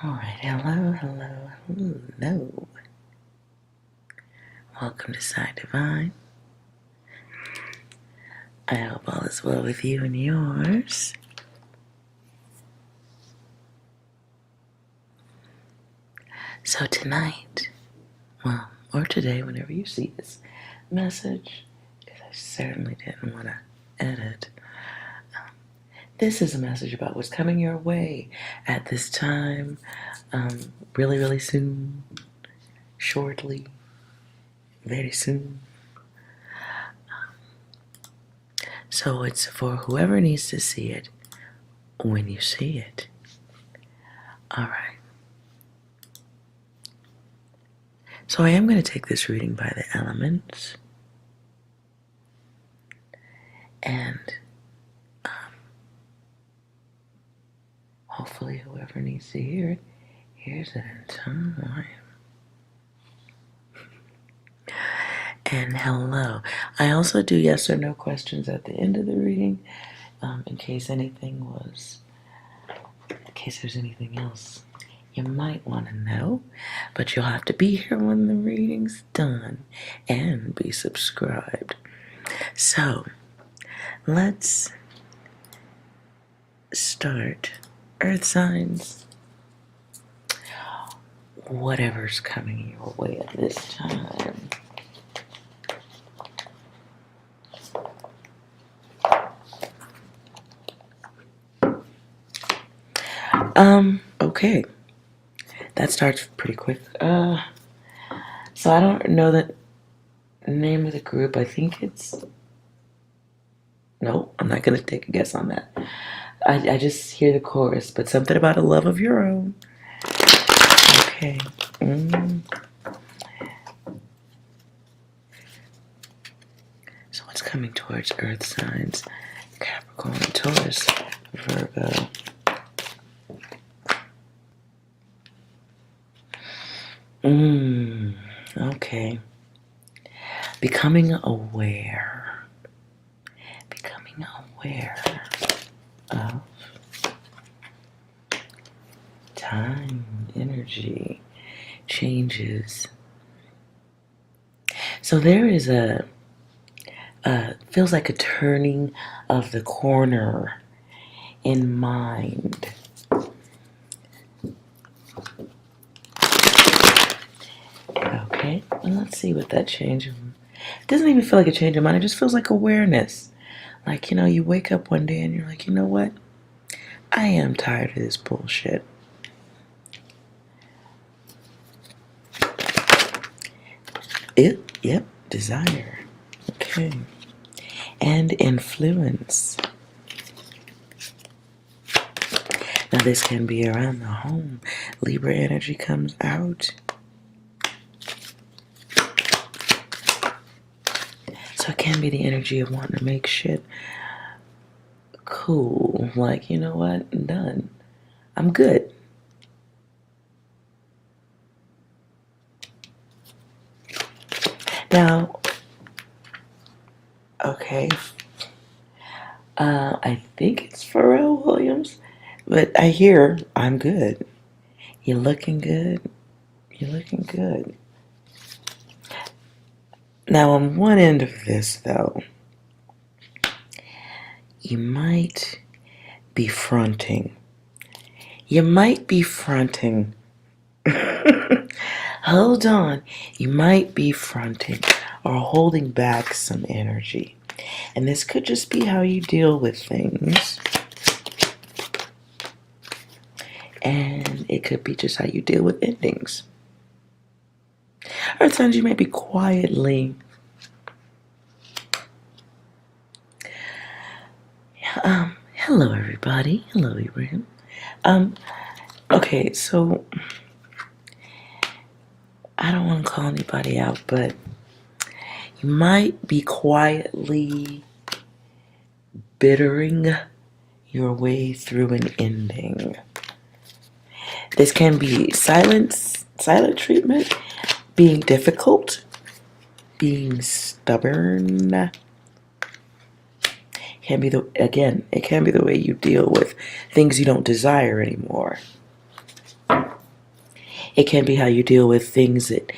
Alright, hello. Welcome to Side Divine. I hope all is well with you and yours. So tonight, or today, whenever you see this message, because I certainly didn't want to edit, this is a message about what's coming your way at this time, really soon, shortly, very soon. So it's for whoever needs to see it when you see it. Alright. So I am going to take this reading by the elements. And hopefully whoever needs to hear it hears it in time. And hello. I also do yes or no questions at the end of the reading, in case there's anything else you might want to know. But you'll have to be here when the reading's done and be subscribed. So, let's start. Earth signs. Whatever's coming your way at this time. Okay. That starts pretty quick. So I don't know the name of the group. I think it's... No, I'm not going to take a guess on that. I just hear the chorus, but something about a love of your own. Okay. So what's coming towards Earth signs? Capricorn, Taurus, Virgo. Okay. Becoming aware of time, energy, changes. So there is feels like a turning of the corner in mind. Okay, well, let's see what that change of... It doesn't even feel like a change of mind. It just feels like awareness. Like, you wake up one day and you're like, you know what? I am tired of this bullshit. Yep, desire. Okay. And influence. Now this can be around the home. Libra energy comes out. So it can be the energy of wanting to make shit cool. Like, you know what? I'm done. I'm good. Now, okay. I think it's Pharrell Williams, but I hear I'm good. You're looking good. You're looking good. Now, on one end of this, though, you might be fronting. Hold on. You might be fronting or holding back some energy. And this could just be how you deal with things. And it could be just how you deal with endings. Or at times you may be quietly... hello everybody. Hello Ibrahim. Okay, so... I don't want to call anybody out, but... You might be quietly bittering your way through an ending. This can be silent treatment, being difficult, being stubborn. It can be the way you deal with things you don't desire anymore. It can be how you deal with things that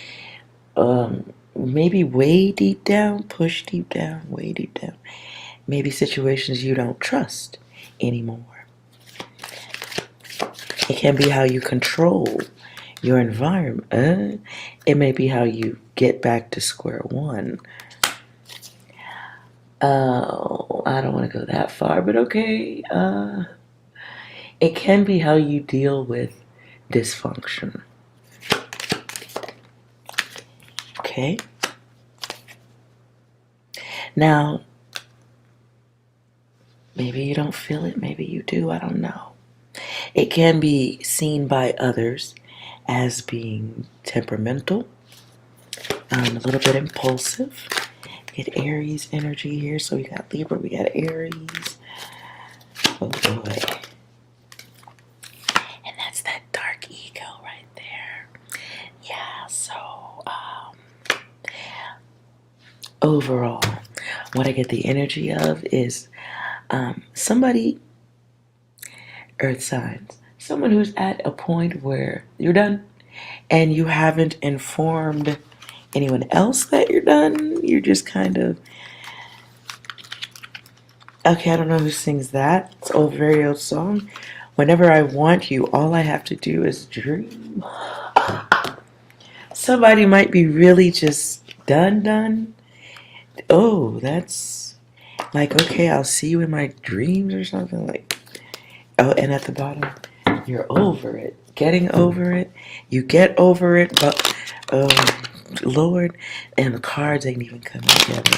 maybe way deep down, push deep down, way deep down. Maybe situations you don't trust anymore. It can be how you control your environment. It may be how you get back to square one. Oh, I don't want to go that far, but okay. It can be how you deal with dysfunction. Okay? Now, maybe you don't feel it, maybe you do, I don't know. It can be seen by others as being temperamental, a little bit impulsive. Get Aries energy here, so we got Libra, we got Aries. Oh boy. And that's that dark ego right there. Yeah, so overall, what I get the energy of is somebody, earth signs, someone who's at a point where you're done and you haven't informed anyone else that you're done. You're just kind of, okay, I don't know who sings that. It's an old, very old song. Whenever I want you, all I have to do is dream. Somebody might be really just done. Oh, that's like, okay, I'll see you in my dreams or something. Like, oh, and at the bottom, you're over it. Getting over it. You get over it, but, oh, Lord, and the cards ain't even coming together.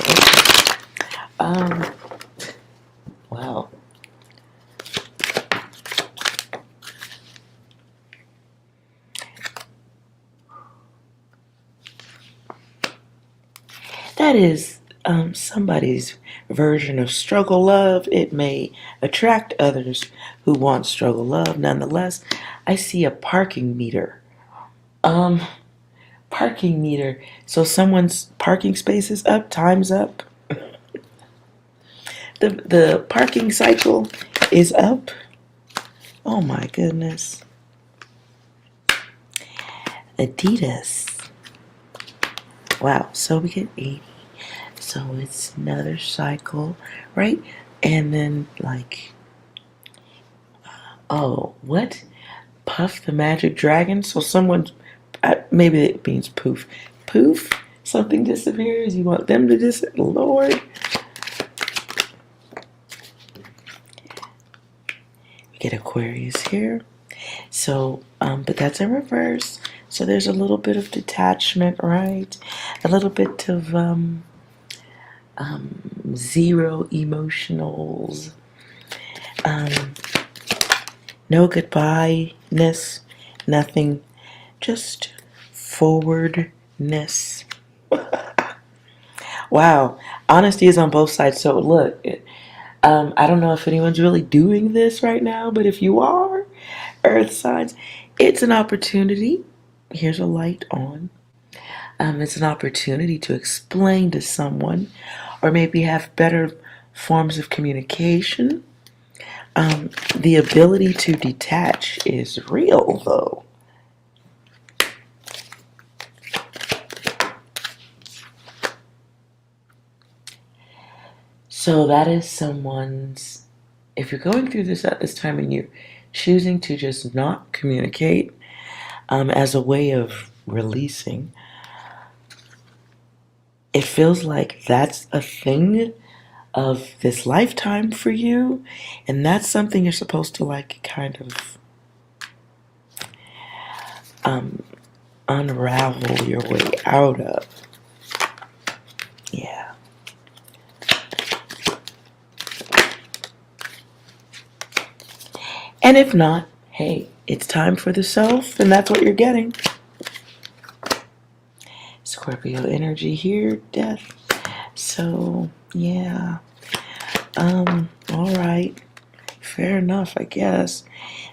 Okay. Wow. That is somebody's version of struggle love. It may attract others who want struggle love. Nonetheless, I see a parking meter. Parking meter. So someone's parking space is up, time's up. The parking cycle is up. Oh my goodness. Adidas. Wow, so we get 80. So it's another cycle, right? And then like, oh, what? Puff the Magic Dragon? So someone, maybe it means poof. Poof? Something disappears? You want them to disappear? Lord. We get Aquarius here. So, but that's in reverse. So there's a little bit of detachment, right? A little bit of zero emotionals. No goodbye-ness, nothing, just forwardness. Wow, honesty is on both sides. So look, I don't know if anyone's really doing this right now, but if you are, earth signs, it's an opportunity. Here's a light on. It's an opportunity to explain to someone or maybe have better forms of communication. The ability to detach is real, though. So that is someone's, if you're going through this at this time and you're choosing to just not communicate as a way of releasing, it feels like that's a thing of this lifetime for you, and that's something you're supposed to like kind of unravel your way out of. Yeah. And if not, hey, it's time for the self, and that's what you're getting. Scorpio energy here, death. So, yeah. All right. Fair enough, I guess.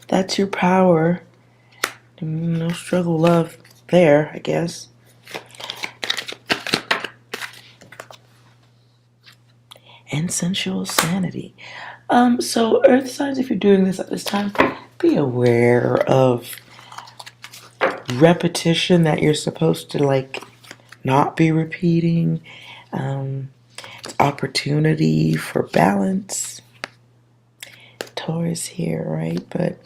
That's your power. No struggle love there, I guess. And sensual sanity. So earth signs, if you're doing this at this time, be aware of repetition that you're supposed to like not be repeating. Opportunity for balance. Taurus here, right? But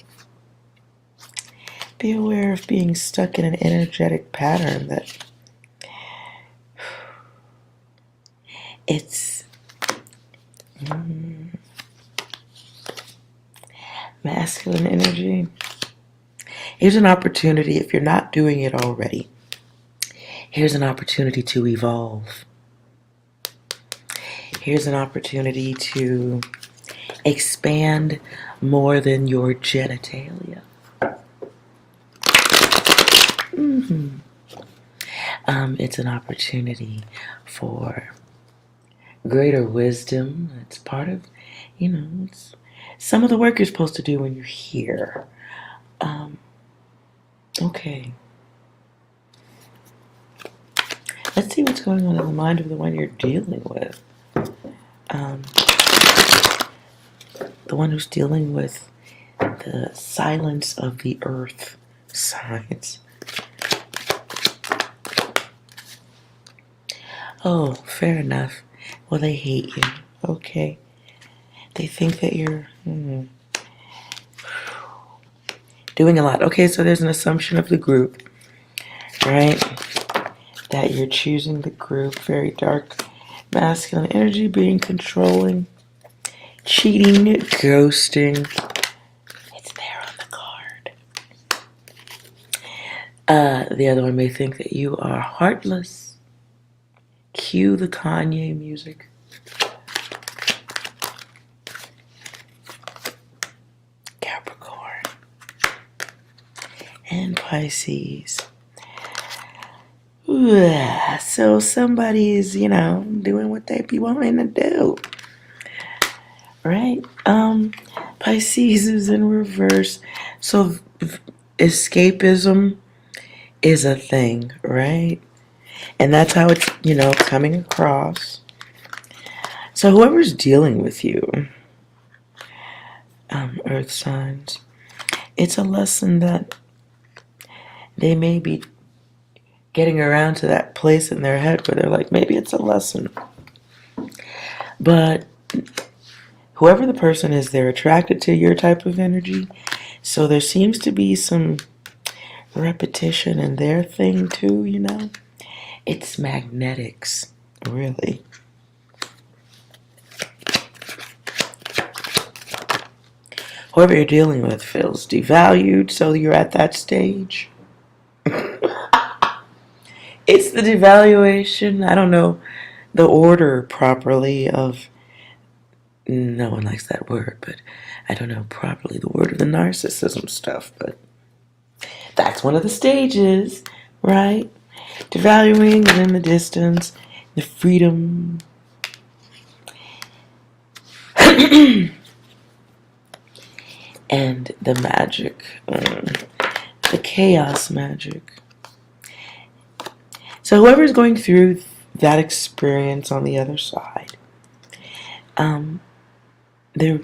be aware of being stuck in an energetic pattern that it's masculine energy. Here's an opportunity if you're not doing it already. Here's an opportunity to evolve. Here's an opportunity to expand more than your genitalia. It's an opportunity for greater wisdom. It's part of, it's some of the work you're supposed to do when you're here. Okay. Let's see what's going on in the mind of the one you're dealing with. The one who's dealing with the silence of the earth signs. Oh, fair enough. Well, they hate you. Okay. They think that you're doing a lot. Okay, so there's an assumption of the group, right? That you're choosing the group. Very dark masculine energy, being controlling, cheating, ghosting. It's there on the card. The other one may think that you are heartless. Cue the Kanye music. Capricorn and Pisces. So somebody's, doing what they be wanting to do. Right? Pisces is in reverse. So escapism is a thing, right? And that's how it's, coming across. So whoever's dealing with you, earth signs, it's a lesson that they may be getting around to that place in their head where they're like, maybe it's a lesson. But whoever the person is, they're attracted to your type of energy. So there seems to be some repetition in their thing too, It's magnetics, really. Whoever you're dealing with feels devalued, so you're at that stage. It's the devaluation. I don't know the order properly of, no one likes that word, but I don't know properly the word of the narcissism stuff, but that's one of the stages, right? Devaluing and in the distance, the freedom. And the magic, the chaos magic. So whoever's going through that experience on the other side, they're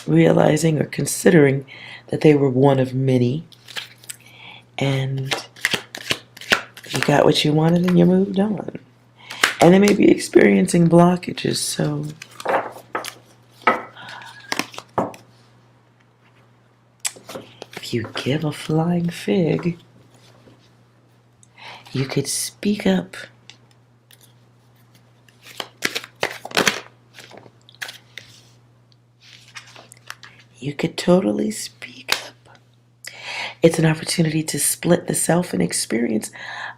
realizing or considering that they were one of many, and you got what you wanted and you moved on. And they may be experiencing blockages, so if you give a flying fig, you could speak up. You could totally speak up. It's an opportunity to split the self and experience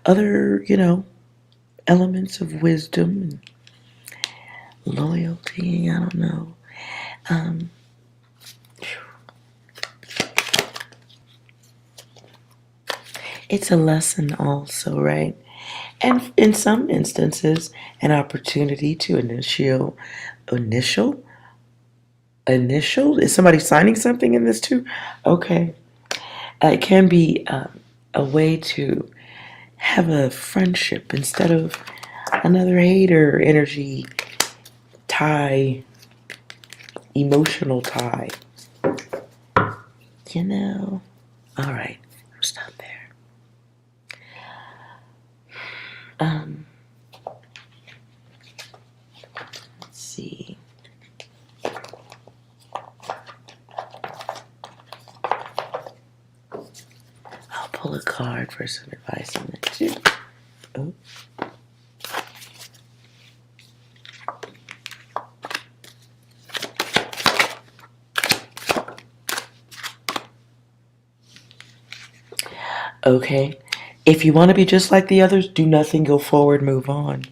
other, elements of wisdom and loyalty. I don't know. It's a lesson also, right? And in some instances, an opportunity to initial? Is somebody signing something in this too? Okay. It can be a way to have a friendship instead of another hater energy tie, emotional tie. All right, I'll stop there. Um, let's see. I'll pull a card for some advice on it too. Oh. Okay. If you want to be just like the others, do nothing, go forward, move on.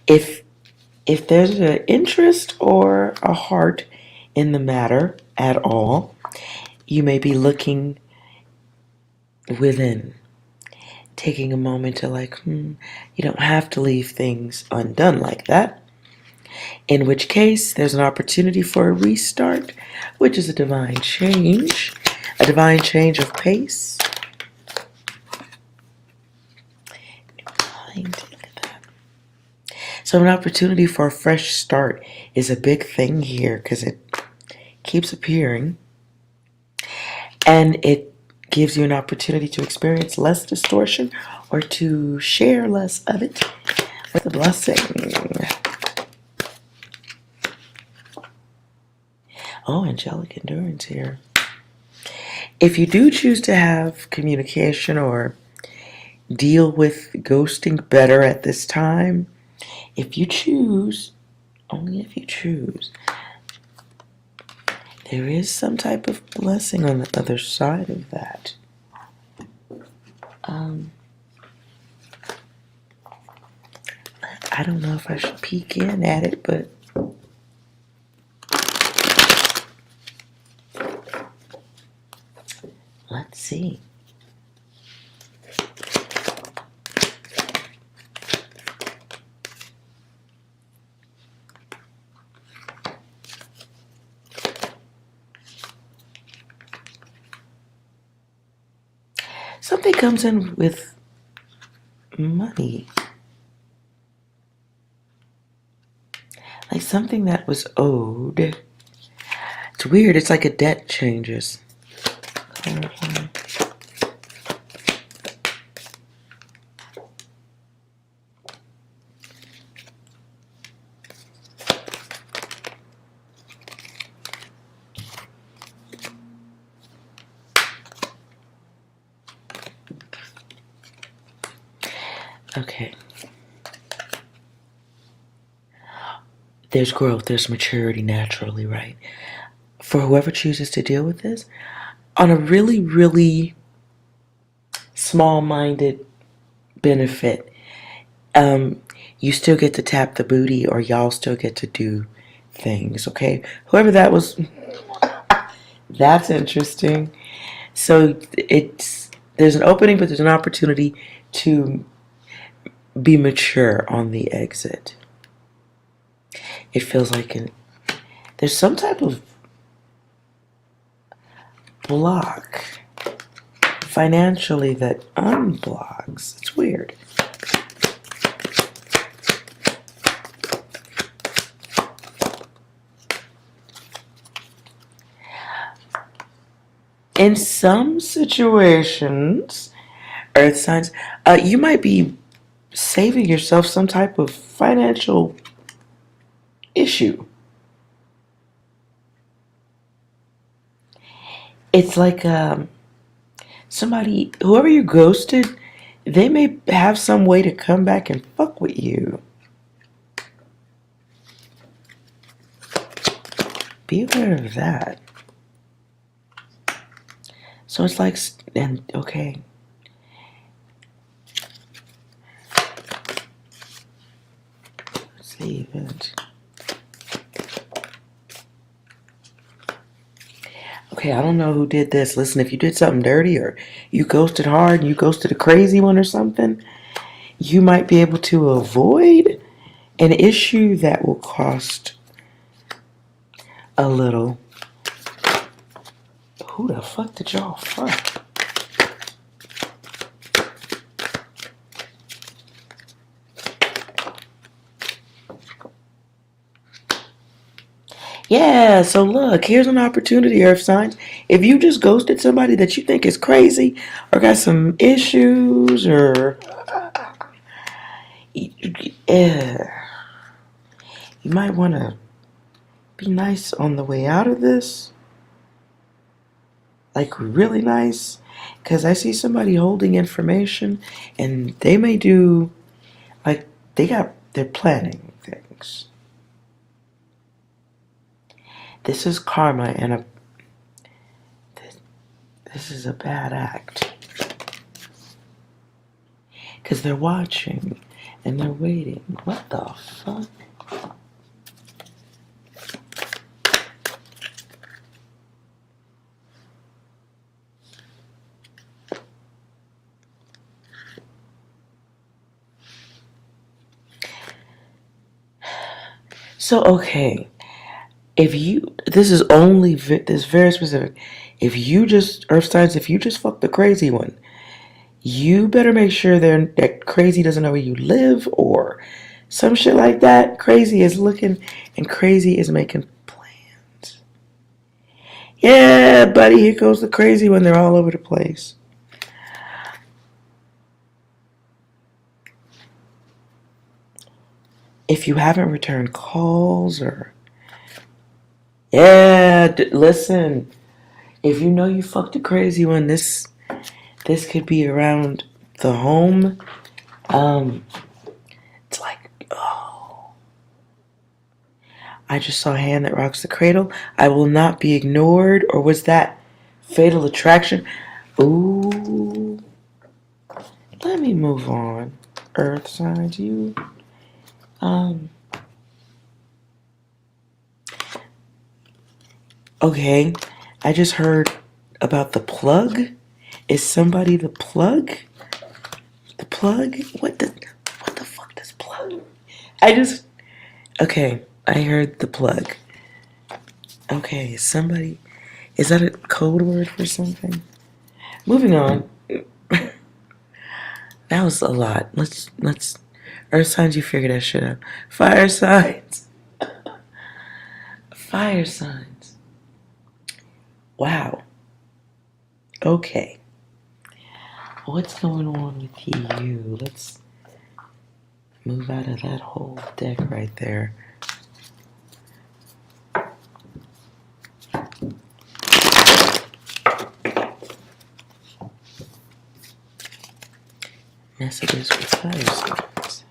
If there's an interest or a heart in the matter at all, you may be looking within, taking a moment to you don't have to leave things undone like that. In which case, there's an opportunity for a restart, which is a divine change of pace. So an opportunity for a fresh start is a big thing here because it keeps appearing. And it gives you an opportunity to experience less distortion or to share less of it with a blessing. Oh, angelic endurance here. If you do choose to have communication or deal with ghosting better at this time, if you choose, only if you choose, there is some type of blessing on the other side of that. I don't know if I should peek in at it, but let's see. Something comes in with money. Like something that was owed. It's weird. It's like a debt changes. Okay. There's growth, there's maturity naturally, right? For whoever chooses to deal with this, on a really, really small-minded benefit, you still get to tap the booty, or y'all still get to do things, okay? Whoever that was, that's interesting. So there's an opening, but there's an opportunity to be mature on the exit. It feels like there's some type of block financially that unblocks. It's weird. In some situations, earth signs, you might be saving yourself some type of financial issue. It's like somebody, whoever you ghosted, they may have some way to come back and fuck with you. Be aware of that. So it's like, and okay. Let's see, event. Okay, I don't know who did this. Listen, if you did something dirty or you ghosted hard and you ghosted a crazy one or something, you might be able to avoid an issue that will cost a little. Who the fuck did y'all fuck? Yeah, so look, here's an opportunity, Earth signs. If you just ghosted somebody that you think is crazy or got some issues or You might want to be nice on the way out of this. Like really nice. Because I see somebody holding information and they may do, like, they're planning things. This is karma and this is a bad act. Because they're watching and they're waiting. What the fuck? So, okay. This is very specific. Earth signs, if you just fuck the crazy one, you better make sure that crazy doesn't know where you live or some shit like that. Crazy is looking and crazy is making plans. Yeah, buddy, here goes the crazy one. They're all over the place. If you haven't returned calls or... Yeah, listen. If you know you fucked a crazy one, this could be around the home. It's like, oh. I just saw a hand that rocks the cradle. I will not be ignored. Or was that fatal attraction? Ooh. Let me move on. Earth signs, you. Okay. I just heard about the plug. Is somebody the plug? The plug? What the fuck does plug? Okay, I heard the plug. Okay, somebody, is that a code word for something? Moving on. That was a lot. Let's, earth signs, you figure that shit out. Fire signs. Fire signs. Wow. Okay. What's going on with you? Let's move out of that whole deck right there. Messages with fire signs.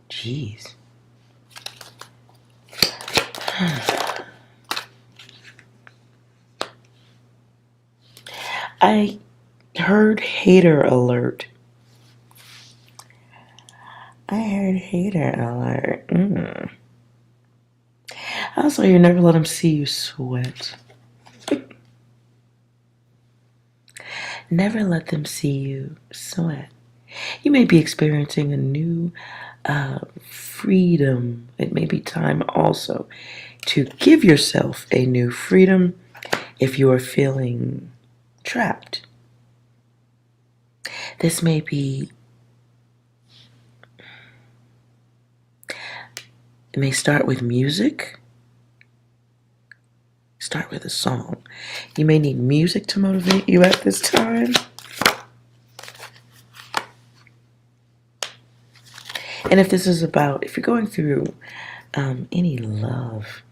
Jeez. I heard hater alert. I heard hater alert. Also, you never let them see you sweat. Never let them see you sweat. You may be experiencing a new freedom. It may be time also to give yourself a new freedom if you are feeling trapped. This may be... It may start with music. Start with a song. You may need music to motivate you at this time. And if you're going through any love,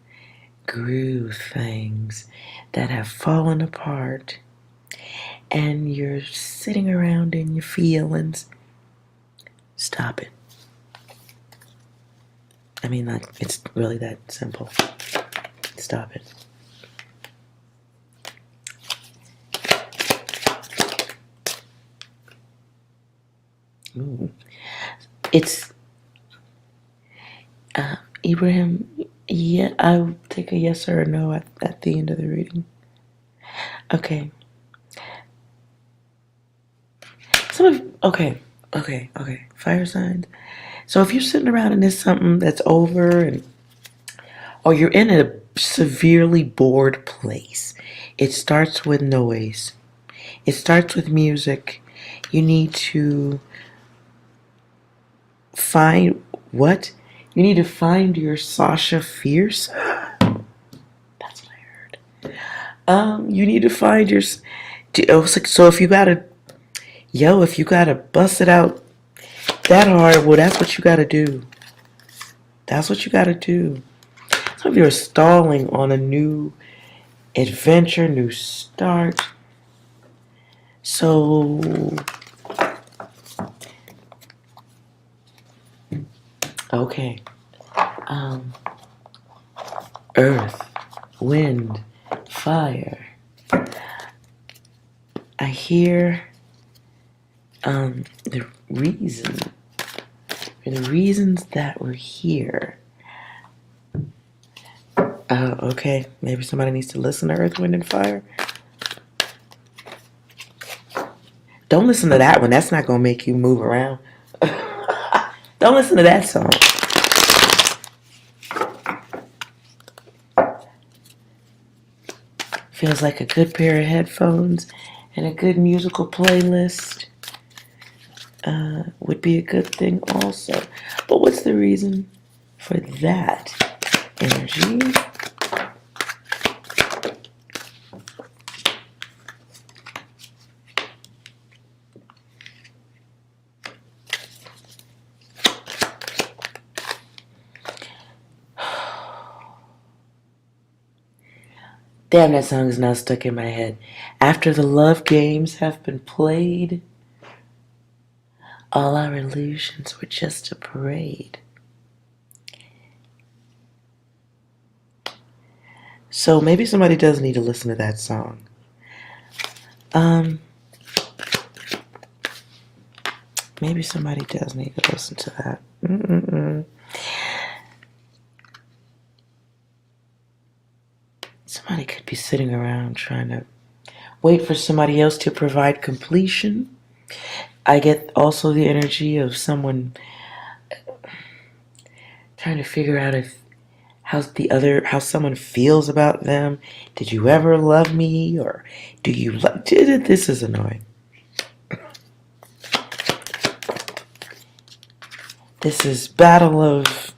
groove things that have fallen apart and you're sitting around in your feelings, stop it. I mean, it's really that simple. Stop it. Ooh. It's Ibrahim. Yeah, I'll take a yes or a no at the end of the reading. Okay. Okay. Fire signs. So if you're sitting around and there's something that's over, or you're in a severely bored place, it starts with noise. It starts with music. You need to find your Sasha Fierce. You need to find your. So if you gotta, if you gotta bust it out that hard, well, that's what you gotta do. That's what you gotta do. Some of you are stalling on a new adventure, new start. So, okay. Earth, wind, fire. I hear the reasons that we're here. Okay. Maybe somebody needs to listen to Earth, Wind, and Fire. Don't listen to that one. That's not going to make you move around. Don't listen to that song. Feels like a good pair of headphones and a good musical playlist would be a good thing also. But what's the reason for that energy? Damn, that song is now stuck in my head. After the love games have been played, all our illusions were just a parade. So maybe somebody does need to listen to that song. Maybe somebody does need to listen to that. Somebody could be sitting around trying to wait for somebody else to provide completion. I get also the energy of someone trying to figure out how someone feels about them. Did you ever love me, or do you love? This is annoying. This is battle of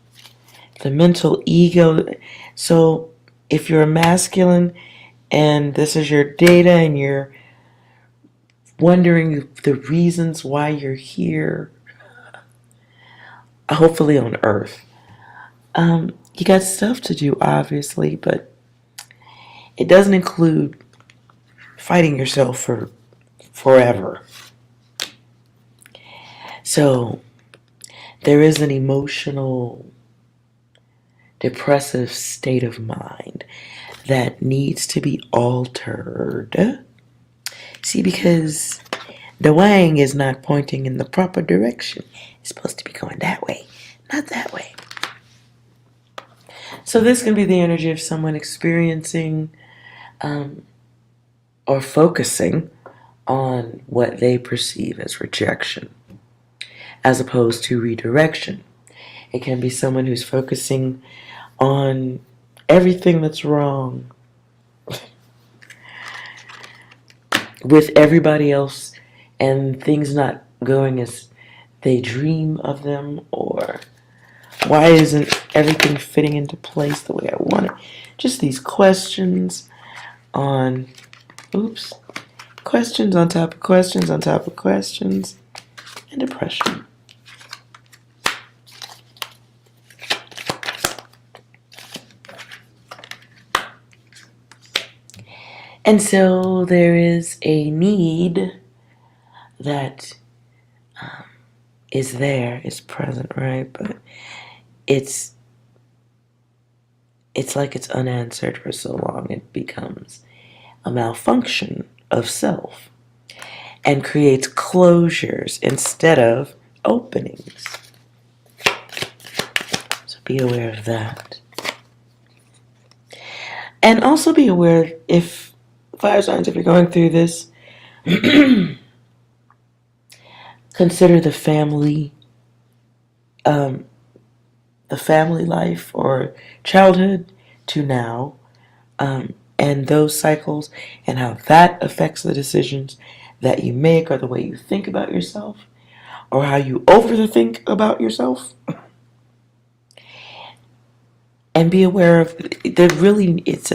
the mental ego. So if you're a masculine and this is your data and you're wondering the reasons why you're here, hopefully on Earth, you got stuff to do, obviously, but it doesn't include fighting yourself for forever. So there is an emotional, depressive state of mind that needs to be altered. See, because the wang is not pointing in the proper direction. It's supposed to be going that way, not that way. So this can be the energy of someone experiencing or focusing on what they perceive as rejection, as opposed to redirection. It can be someone who's focusing on everything that's wrong with everybody else and things not going as they dream of them, or why isn't everything fitting into place the way I want it? Just these questions on, questions on top of questions on top of questions, and depression. And so there is a need that is there, is present, right? But it's like it's unanswered for so long, it becomes a malfunction of self and creates closures instead of openings. So be aware of that. And also be aware, if fire signs, if you're going through this, consider the family life or childhood to now, and those cycles and how that affects the decisions that you make or the way you think about yourself or how you overthink about yourself. And be aware of that really it's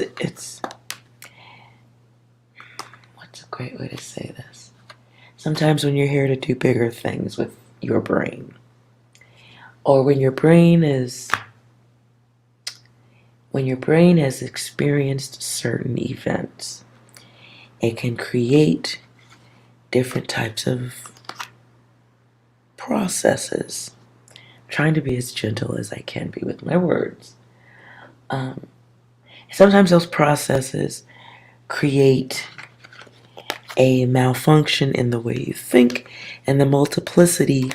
great way to say this? Sometimes when you're here to do bigger things with your brain, or when your brain has experienced certain events, it can create different types of processes. I'm trying to be as gentle as I can be with my words. Sometimes those processes create a malfunction in the way you think and the multiplicity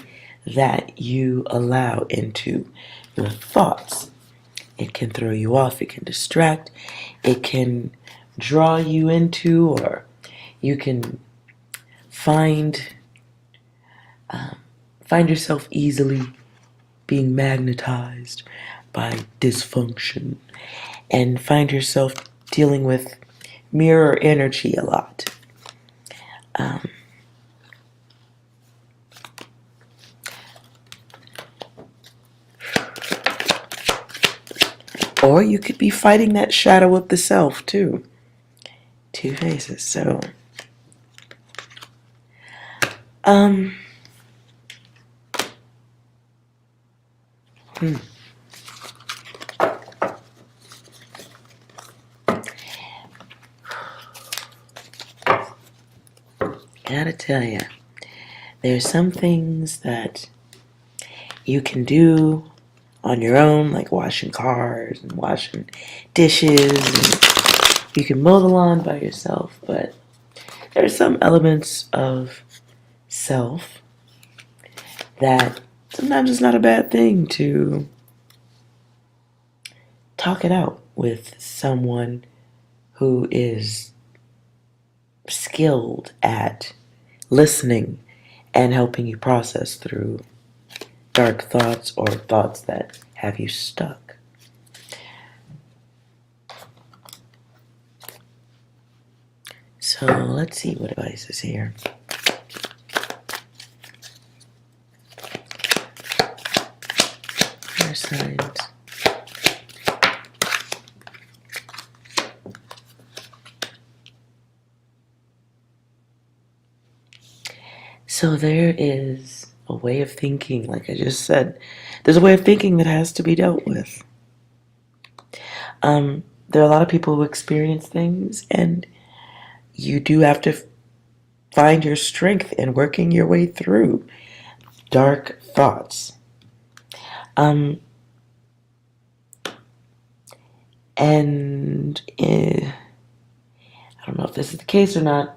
that you allow into your thoughts. It can throw you off, it can distract, it can draw you into, or you can find yourself easily being magnetized by dysfunction and find yourself dealing with mirror energy a lot. Or you could be fighting that shadow of the self too. Two faces. So, gotta tell you, there's some things that you can do on your own, like washing cars and washing dishes, and you can mow the lawn by yourself, but there are some elements of self that sometimes it's not a bad thing to talk it out with someone who is skilled at listening and helping you process through dark thoughts or thoughts that have you stuck. So let's see what advice is here. Fire signs. So there is a way of thinking, like I just said, there's a way of thinking that has to be dealt with. There are a lot of people who experience things, and you do have to find your strength in working your way through dark thoughts. And I don't know if this is the case or not,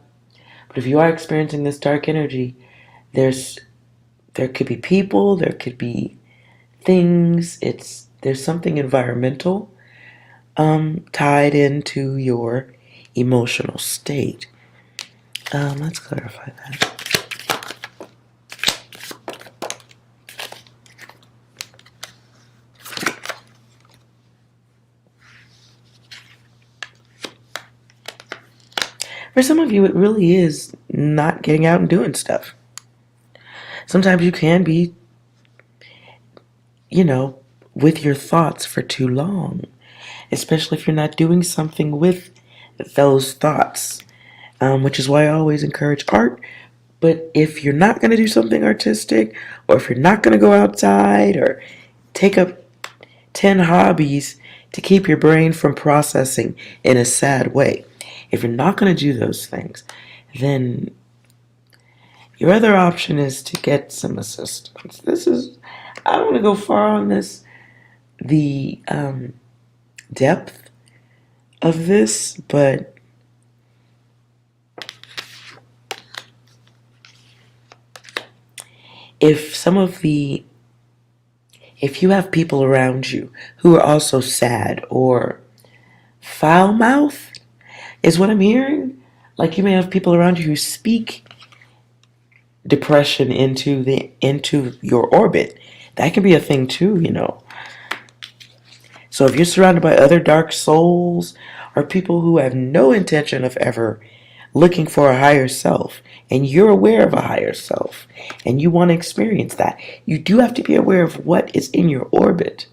but if you are experiencing this dark energy, there could be people, there could be things. There's something environmental tied into your emotional state. Let's clarify that. For some of you, it really is not getting out and doing stuff. Sometimes you can be, with your thoughts for too long, especially if you're not doing something with those thoughts, which is why I always encourage art. But if you're not going to do something artistic, or if you're not going to go outside or take up 10 hobbies to keep your brain from processing in a sad way, if you're not going to do those things, then your other option is to get some assistance. I don't want to go far on this, the depth of this, but if you have people around you who are also sad or foul-mouthed, is what I'm hearing. Like you may have people around you who speak depression into your orbit. That can be a thing too, So if you're surrounded by other dark souls or people who have no intention of ever looking for a higher self, and you're aware of a higher self, and you want to experience that, you do have to be aware of what is in your orbit,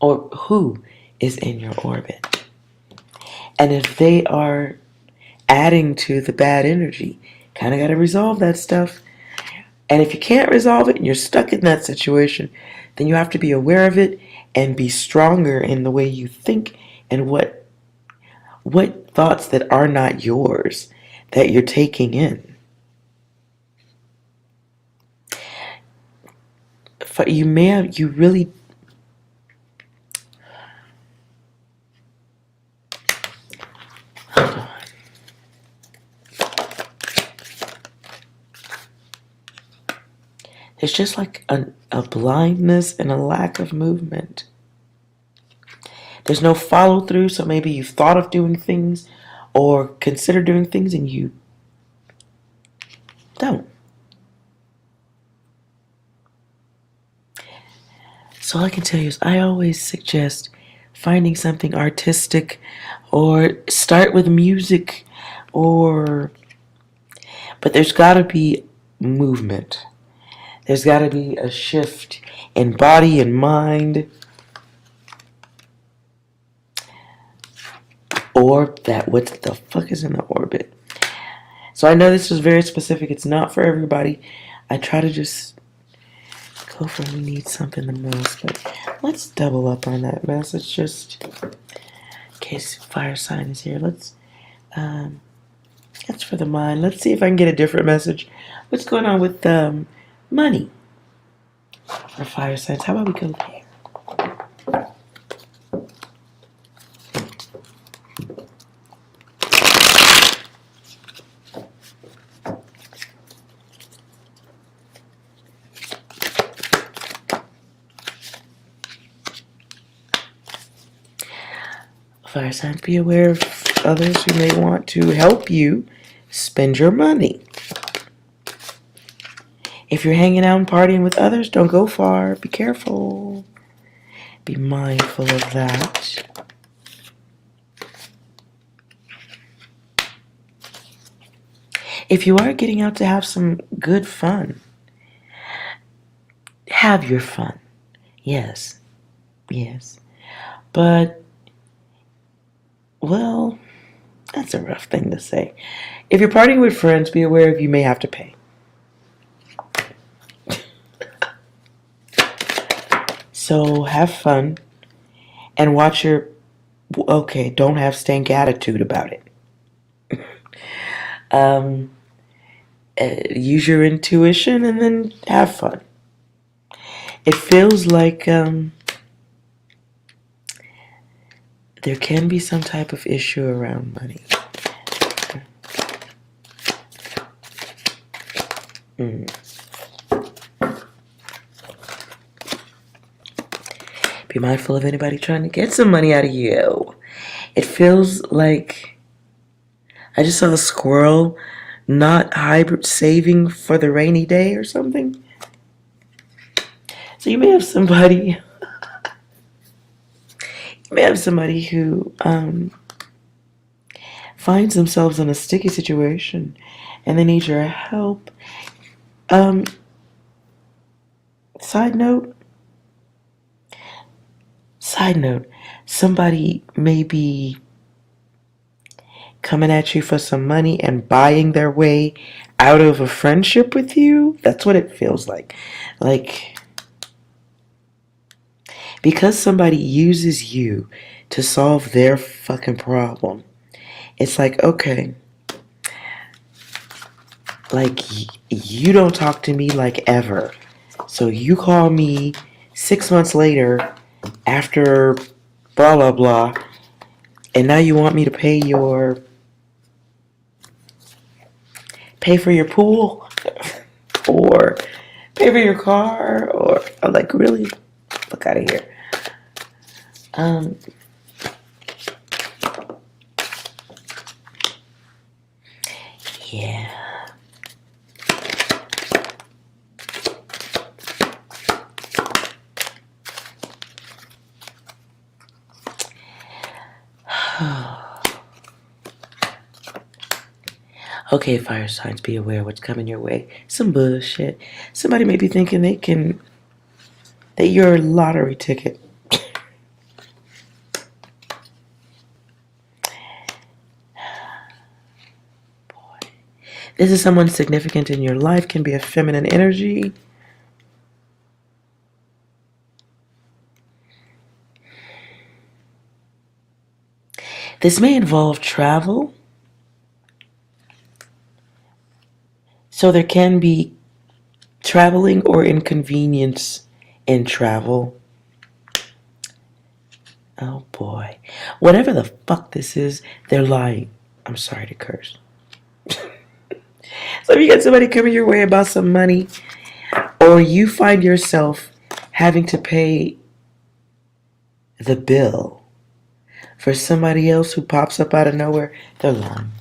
or who is in your orbit. And if they are adding to the bad energy. Kind of got to resolve that stuff. And if you can't resolve it and you're stuck in that situation, then you have to be aware of it and be stronger in the way you think and what thoughts that are not yours that you're taking in. You really, hold on. It's just like a blindness and a lack of movement. There's no follow through, so maybe you've thought of doing things or consider doing things and you don't. So all I can tell you is I always suggest finding something artistic or start with music but there's got to be movement. There's got to be a shift in body and mind. Orb, what the fuck is in the orbit? So I know this is very specific. It's not for everybody. I try to just go for who needs something the most. But let's double up on that message just in case fire sign is here. That's for the mind. Let's see if I can get a different message. What's going on with money for fire signs? How about we go there? Fire signs, be aware of others who may want to help you spend your money. If you're hanging out and partying with others, don't go far. Be careful. Be mindful of that. If you are getting out to have some good fun, have your fun. Yes. But well, that's a rough thing to say. If you're partying with friends, be aware you may have to pay. So have fun and watch don't have stank attitude about it. Use your intuition and then have fun. It feels like there can be some type of issue around money. Be mindful of anybody trying to get some money out of you. It feels like I just saw a squirrel not hybrid saving for the rainy day or something. So you may have somebody who finds themselves in a sticky situation and they need your help. Side note, somebody may be coming at you for some money and buying their way out of a friendship with you. That's what it feels like. Like, because somebody uses you to solve their fucking problem, it's like, okay, like, you don't talk to me like ever. So you call me 6 months later after blah, blah, blah, and now you want me to pay for your pool or pay for your car, or I'm like, really? Fuck out of here. Yeah. Okay, fire signs, be aware what's coming your way. Some bullshit. Somebody may be thinking that you're a lottery ticket. This is someone significant in your life, can be a feminine energy. This may involve travel. So there can be traveling or inconvenience in travel. Oh boy. Whatever the fuck this is, they're lying. I'm sorry to curse. So if you get somebody coming your way about some money, or you find yourself having to pay the bill for somebody else who pops up out of nowhere, they're lying.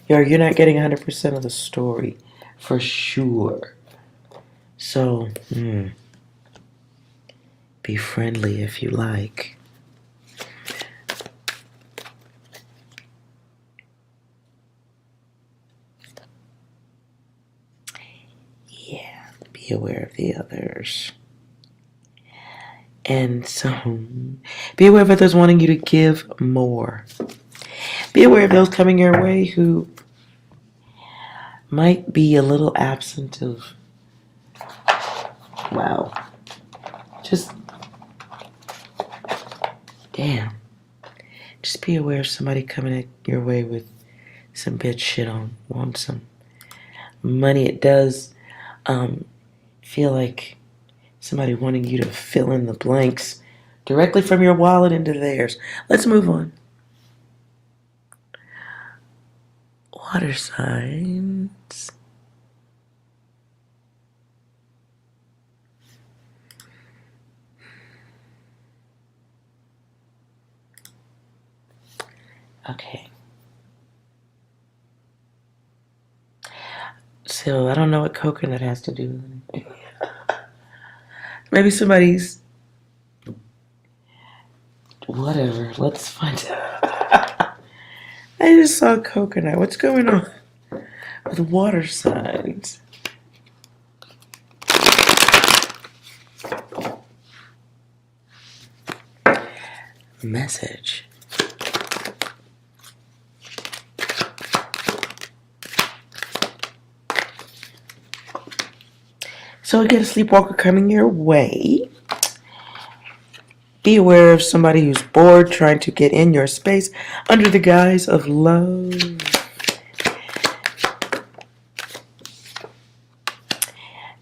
You're not getting 100% of the story for sure. So, be friendly if you like. Yeah, be aware of the others. And so, be aware of others wanting you to give more. Be aware of those coming your way who might be a little absent of, wow, just, damn. Just be aware of somebody coming at your way with some bitch shit on, want some money. It does feel like somebody wanting you to fill in the blanks directly from your wallet into theirs. Let's move on. Water signs. Okay. So I don't know what coconut has to do with anything. Maybe somebody's, whatever. Let's find out. I just saw coconut. What's going on with water signs? Message. So again, a sleepwalker coming your way. Be aware of somebody who's bored trying to get in your space under the guise of love.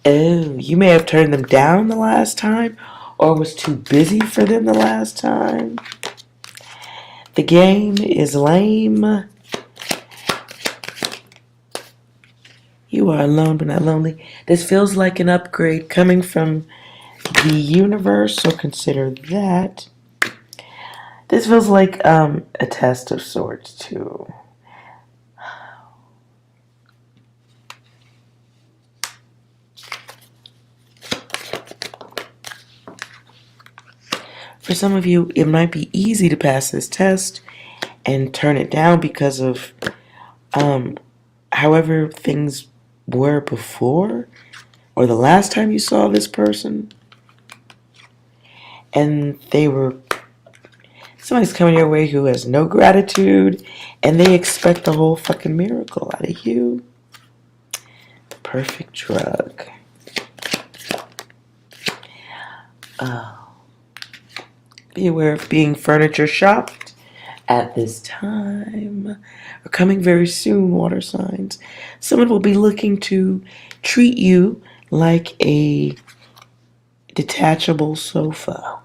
Oh, you may have turned them down the last time or was too busy for them the last time. The game is lame. You are alone but not lonely. This feels like an upgrade coming from the universe, so consider that. This feels like a test of sorts too. For some of you, it might be easy to pass this test and turn it down because of however things were before or the last time you saw this person. And somebody's coming your way who has no gratitude and they expect the whole fucking miracle out of you. Perfect drug. Be aware of being furniture shopped at this time or coming very soon, water signs. Someone will be looking to treat you like a detachable sofa.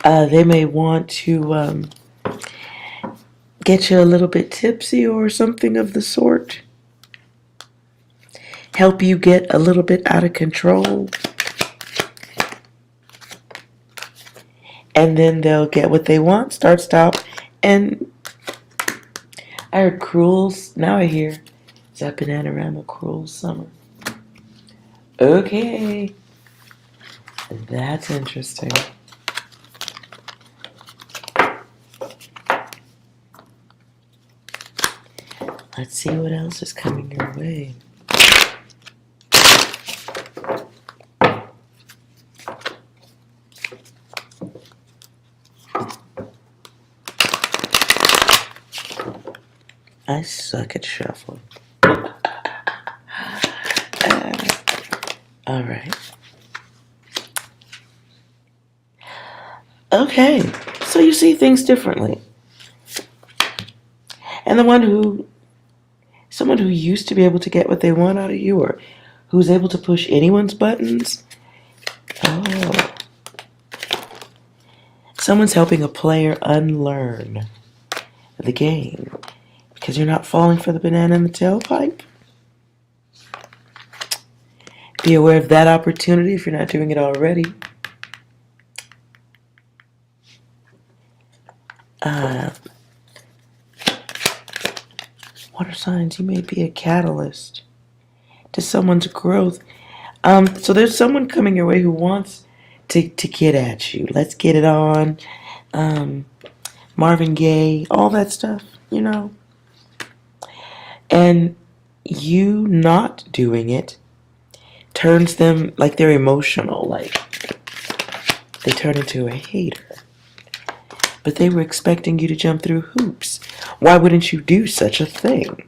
They may want to get you a little bit tipsy or something of the sort. Help you get a little bit out of control. And then they'll get what they want, start, stop. And I heard cruels. Now I hear Zapananarama cruel summer. Okay. That's interesting. Let's see what else is coming your way. I suck at shuffling. All right. Okay, so you see things differently. And someone who used to be able to get what they want out of you, or who's able to push anyone's buttons. Oh. Someone's helping a player unlearn the game because you're not falling for the banana in the tailpipe. Be aware of that opportunity if you're not doing it already. Water signs, you may be a catalyst to someone's growth. So there's someone coming your way who wants to get at you. Let's get it on. Marvin Gaye, all that stuff, you know. And you not doing it turns them, like, they're emotional, like they turn into a hater. But they were expecting you to jump through hoops. Why wouldn't you do such a thing?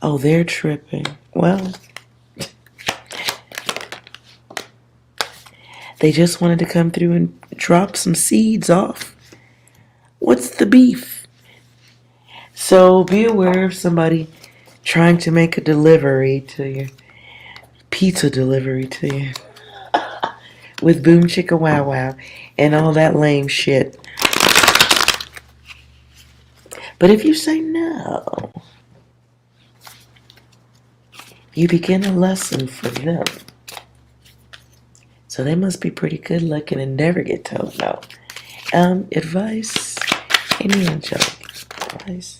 Oh, they're tripping. Well, they just wanted to come through and drop some seeds off. What's the beef? So be aware of somebody trying to make a delivery to you. Pizza delivery to you. With boom chicka wow wow and all that lame shit. But if you say no, you begin a lesson for them. So they must be pretty good looking and never get told no. Advice, any angelic advice.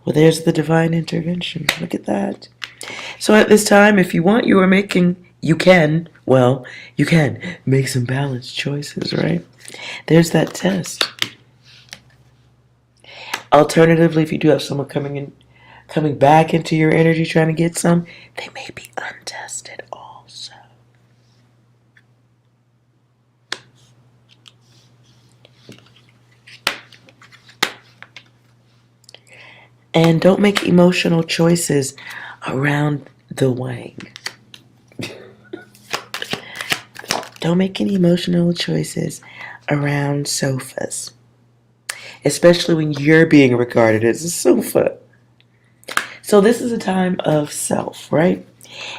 Well, there's the divine intervention. Look at that. So at this time, if you want, you can make some balanced choices, right? There's that test. Alternatively, if you do have someone coming back into your energy trying to get some, they may be untested also. And don't make emotional choices around the wang. Don't make any emotional choices around sofas. Especially when you're being regarded as a sofa. So this is a time of self, right?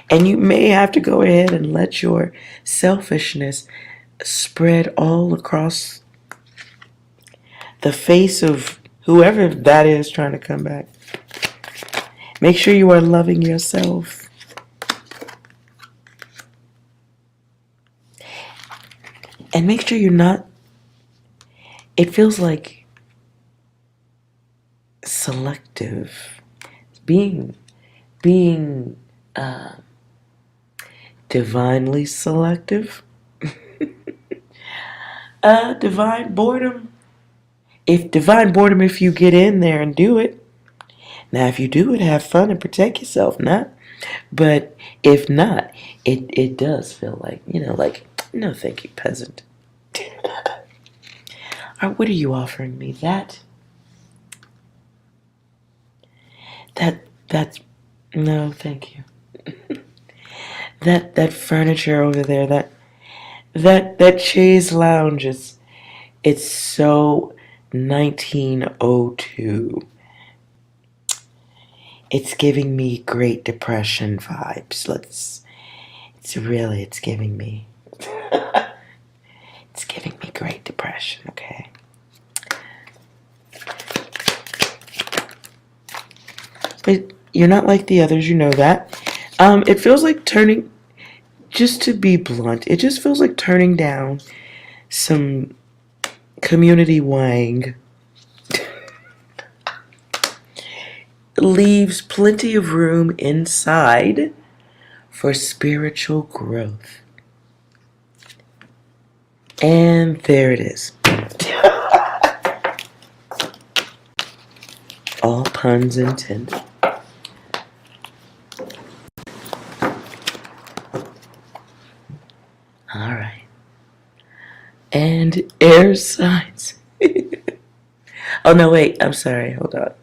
And you may have to go ahead and let your selfishness spread all across the face of whoever that is trying to come back. Make sure you are loving yourself. And make sure you're not, it feels like selective. Being divinely selective. Divine boredom. If you get in there and do it. Now, if you do it, have fun and protect yourself, not. But if not, it does feel like, no, thank you, peasant. What are you offering me? That's no, thank you. That furniture over there, that chaise lounge it's so 1902. It's giving me Great Depression vibes. It's giving me it's giving me Great Depression, okay? But you're not like the others, you know that. It feels like just to be blunt, it just feels like turning down some community wang. Leaves plenty of room inside for spiritual growth. And there it is. All puns intended. All right. And air signs. Oh, no, wait. I'm sorry. Hold on.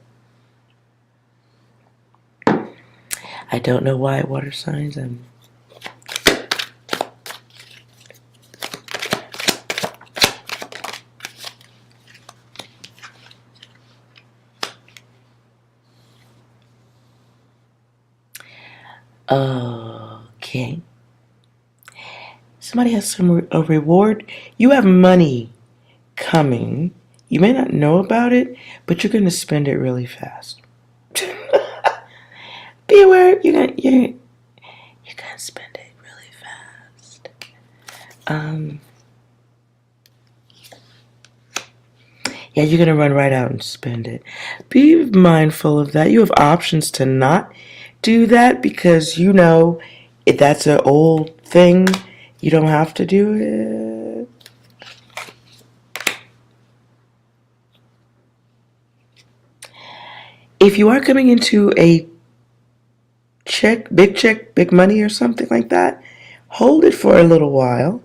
I don't know why water signs. Okay. Somebody has a reward. You have money coming. You may not know about it, but you're gonna spend it really fast. Be aware. You're gonna spend it really fast. Yeah, you're gonna run right out and spend it. Be mindful of that. You have options to not do that because you know if that's an old thing, you don't have to do it. If you are coming into a check, big money or something like that, hold it for a little while.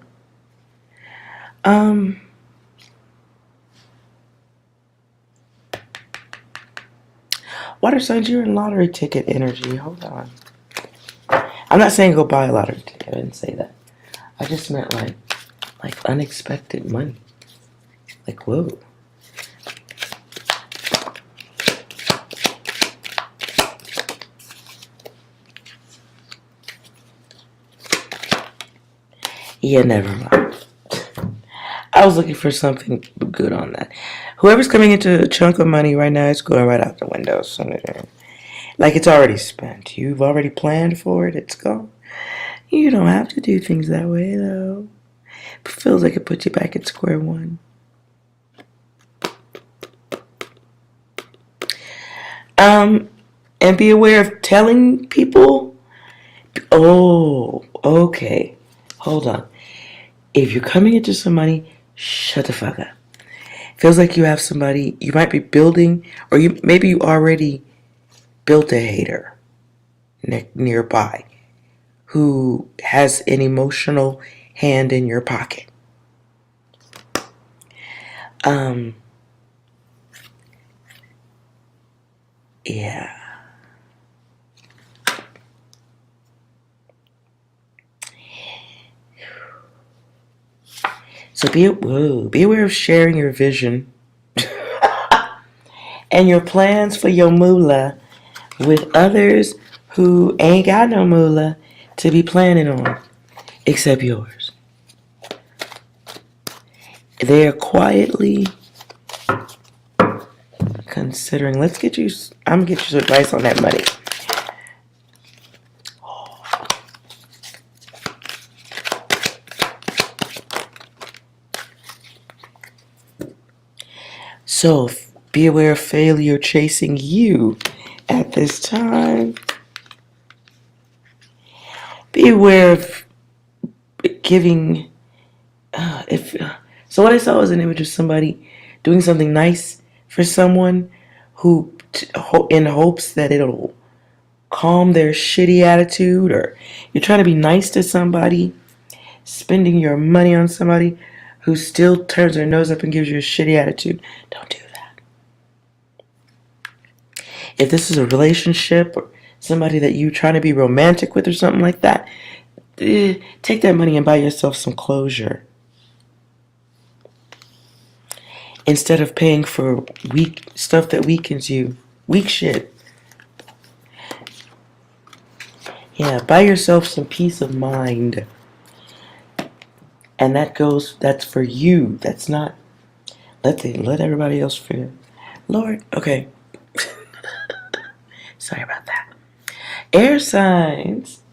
Water signs, you're in lottery ticket energy. Hold on. I'm not saying go buy a lottery ticket. I didn't say that. I just meant like unexpected money. Like, whoa. Yeah, never mind. I was looking for something good on that. Whoever's coming into a chunk of money right now, it's going right out the window. So, like it's already spent. You've already planned for it. It's gone. You don't have to do things that way, though. It feels like it puts you back at square one. And be aware of telling people. Oh, okay. Hold on. If you're coming into some money, shut the fuck up. Feels like you have somebody, you might be building, or maybe you already built a hater nearby who has an emotional hand in your pocket. Yeah. So be aware of sharing your vision and your plans for your moolah with others who ain't got no moolah to be planning on, except yours. They're quietly considering. I'm gonna get you some advice on that money. So be aware of failure chasing you at this time. Be aware of giving. So what I saw was an image of somebody doing something nice for someone who, in hopes that it'll calm their shitty attitude, or you're trying to be nice to somebody, spending your money on somebody who still turns their nose up and gives you a shitty attitude. Don't do that. If this is a relationship or somebody that you're trying to be romantic with or something like that, take that money and buy yourself some closure. Instead of paying for weak stuff that weakens you. Weak shit. Yeah, buy yourself some peace of mind. And that's for you. That's not, let everybody else figure. Lord, okay. Sorry about that. Air signs.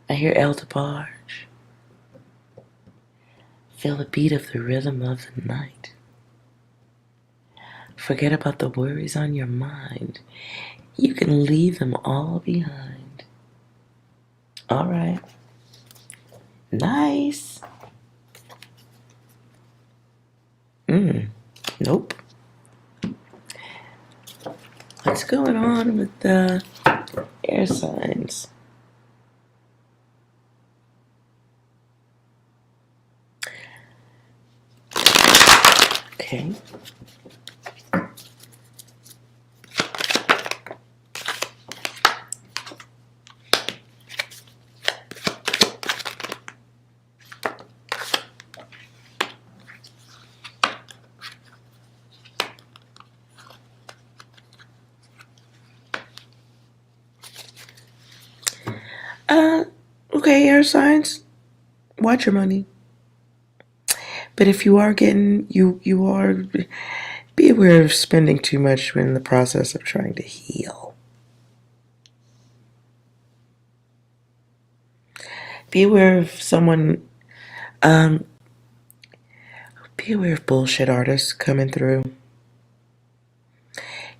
I hear El DeBarge. Feel the beat of the rhythm of the night. Forget about the worries on your mind. You can leave them all behind. All right. Nice. Nope. What's going on with the air signs? Okay. Okay, air signs, watch your money. But if you are getting, you are, be aware of spending too much in the process of trying to heal. Be aware of someone, um, be aware of bullshit artists coming through.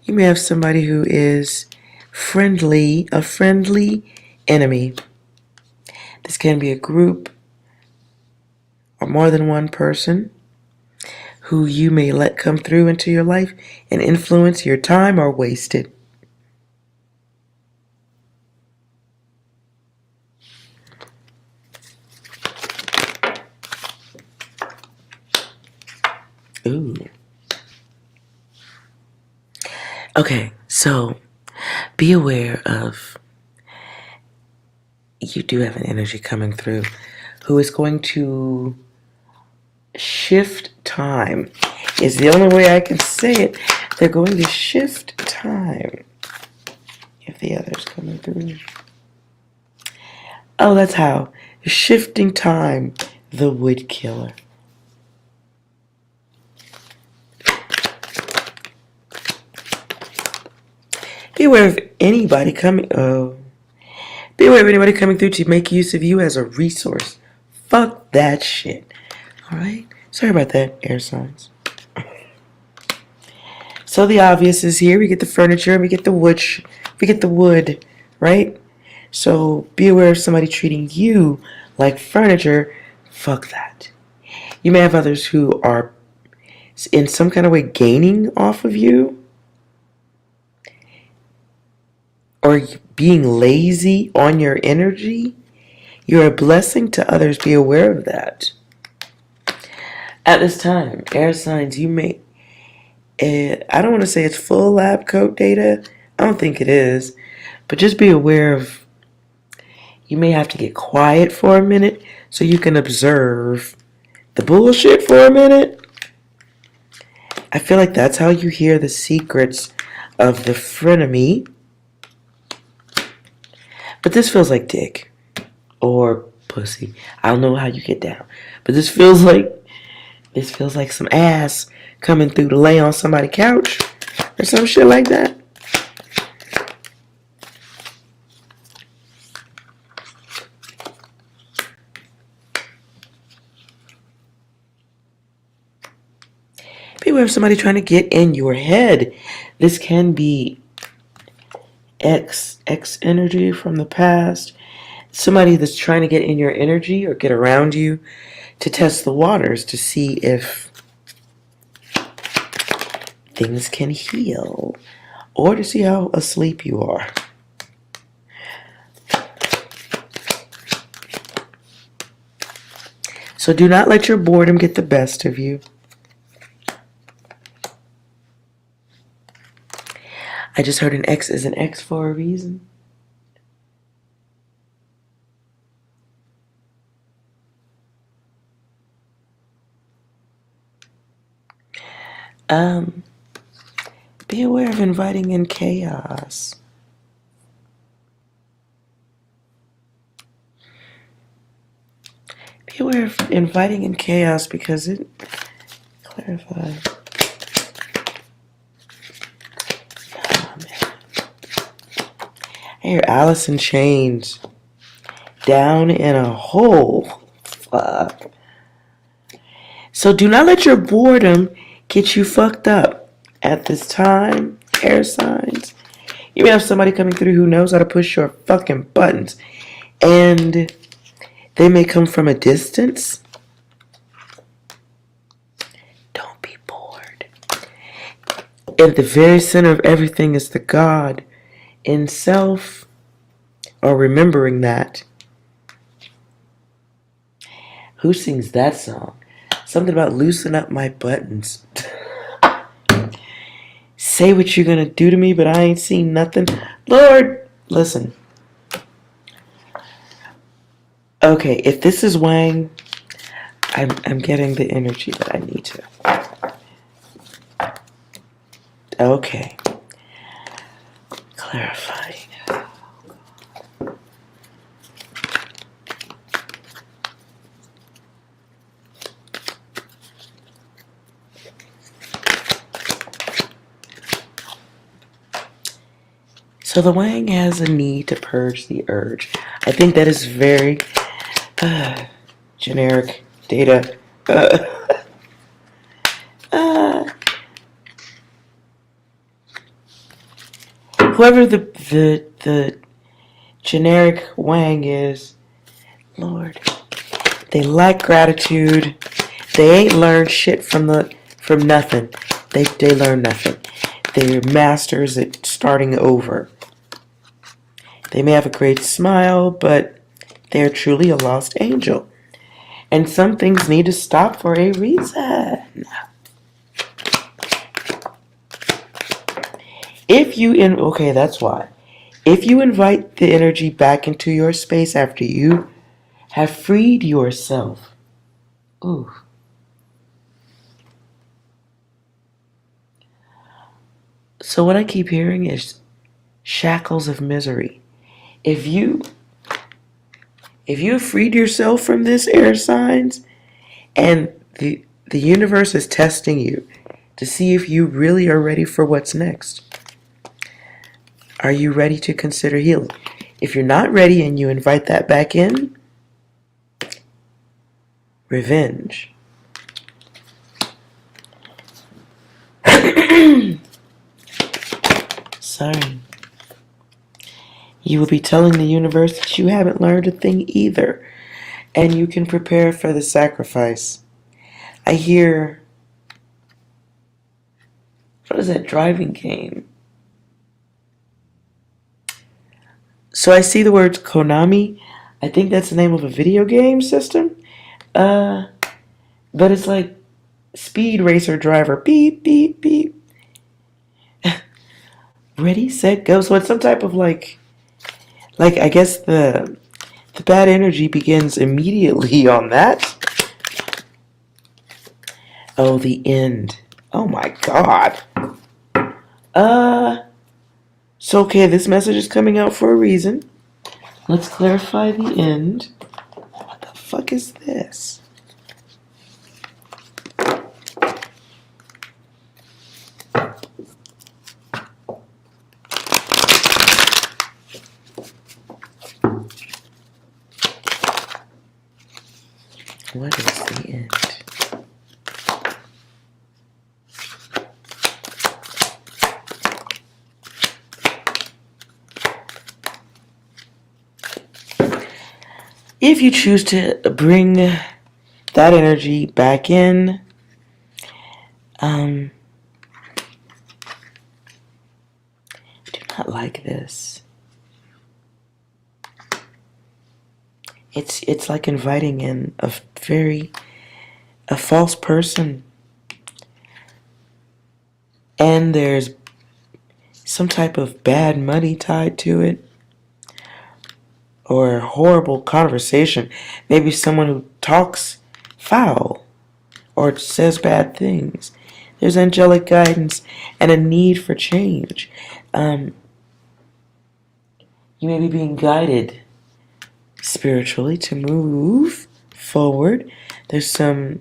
You may have somebody who is friendly, a friendly enemy. This can be a group or more than one person who you may let come through into your life and influence your time or waste it. Ooh. Okay, so be aware of, you do have an energy coming through who is going to shift time, is the only way I can say it. They're going to shift time. If the other's coming through. Oh, that's how. Shifting time, the wood killer. Beware of anybody coming. Oh. Beware of anybody coming through to make use of you as a resource. Fuck that shit. Alright? Sorry about that, air signs. So the obvious is here. We get the furniture, we get the wood, right? So be aware of somebody treating you like furniture. Fuck that. You may have others who are in some kind of way gaining off of you, or being lazy on your energy. You're a blessing to others. Be aware of that. At this time, air signs, you may, I don't want to say it's full lab coat data. I don't think it is. But just be aware of, you may have to get quiet for a minute so you can observe the bullshit for a minute. I feel like that's how you hear the secrets of the frenemy. But this feels like dick or pussy. I don't know how you get down, but this feels like some ass coming through to lay on somebody's couch or some shit like that. Beware of somebody trying to get in your head. This can be X energy from the past. Somebody that's trying to get in your energy or get around you to test the waters to see if things can heal or to see how asleep you are. So do not let your boredom get the best of you. I just heard an X is an X for a reason. Be aware of inviting in chaos. Be aware of inviting in chaos because it clarifies. Oh, man. I hear Alice in Chains. Down in a hole. Fuck. So do not let your boredom get you fucked up. At this time, air signs, you may have somebody coming through who knows how to push your fucking buttons. And they may come from a distance. Don't be bored. At the very center of everything is the God in self, or remembering that. Who sings that song? Something about loosen up my buttons. Say what you're gonna do to me, but I ain't seen nothing. Lord, listen. Okay, if this is Wang, I'm getting the energy that I need to. Okay. Clarifying. So the Wang has a need to purge the urge. I think that is very generic data. Whoever the generic Wang is, Lord, they lack gratitude. They ain't learned shit from nothing. They learn nothing. They're masters at starting over. They may have a great smile, but they're truly a lost angel. And some things need to stop for a reason. Okay, that's why. If you invite the energy back into your space after you have freed yourself, ooh. So what I keep hearing is shackles of misery. If you freed yourself from this air signs, and the universe is testing you to see if you really are ready for what's next. Are you ready to consider healing? If you're not ready and you invite that back in, revenge. Sorry. You will be telling the universe that you haven't learned a thing either, and you can prepare for the sacrifice. I hear, what is that driving game? So I see the words Konami. I think that's the name of a video game system. But it's like Speed Racer Driver. Beep, beep, beep. Ready, set, go. So it's some type of like I guess the bad energy begins immediately on that. Oh, the end. Oh my God. So okay, this message is coming out for a reason. Let's clarify the end. What the fuck is this? What is the end? If you choose to bring that energy back in, do not like this. It's like inviting in a false person, and there's some type of bad money tied to it, or a horrible conversation. Maybe someone who talks foul or says bad things. There's angelic guidance and a need for change. You may be being guided spiritually to move forward. There's a